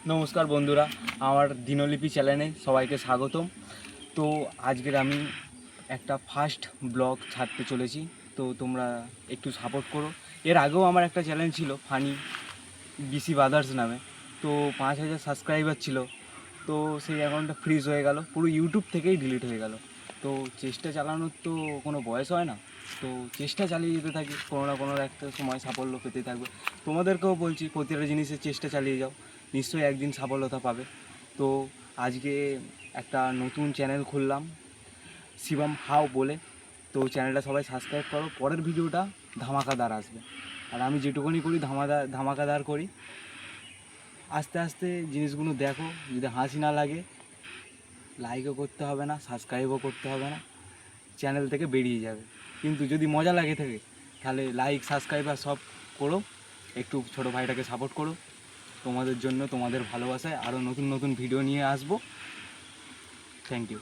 নমস্কার বন্ধুরা, আমার দিনলিপি চ্যানেলে সবাইকে স্বাগতম। তো আজকের আমি একটা ফার্স্ট ব্লগ ছাড়তে চলেছি, তো তোমরা একটু সাপোর্ট করো। এর আগেও আমার একটা চ্যানেল ছিল ফানি বিসি ব্রাদার্স নামে, তো 5,000 সাবস্ক্রাইবার ছিল। তো সেই অ্যাকাউন্টটা ফ্রিজ হয়ে গেল, পুরো ইউটিউব থেকেই ডিলিট হয়ে গেল। তো চেষ্টা চালানোর তো কোনো বয়স হয় না, তো চেষ্টা চালিয়ে যেতে থাকি, কোনো না কোনো একটা সময় সাফল্য পেতে থাকবে। তোমাদেরকেও বলছি, প্রতিটা জিনিসের চেষ্টা চালিয়ে যাও, নিশ্চয়ই একদিন সাফল্যতা পাবে। তো আজকে একটা নতুন চ্যানেল খুললাম, শিবম হাও বলে। তো চ্যানেলটা সবাই সাবস্ক্রাইব করো, পরের ভিডিওটা ধামাকাদার আসবে। আর আমি যেটুকুনি করি ধামাকাদার করি। আস্তে আস্তে জিনিসগুলো দেখো, যদি হাসি না লাগে লাইকও করতে হবে না, সাবস্ক্রাইবও করতে হবে না, চ্যানেল থেকে বেরিয়ে যাবে। কিন্তু যদি মজা লাগে থাকে তাহলে লাইক সাবস্ক্রাইব আর সব করো, একটু ছোটো ভাইটাকে সাপোর্ট করো। তোমাদের জন্য, তোমাদের ভালোবাসায় আরও নতুন নতুন ভিডিও নিয়ে আসবো। Thank you.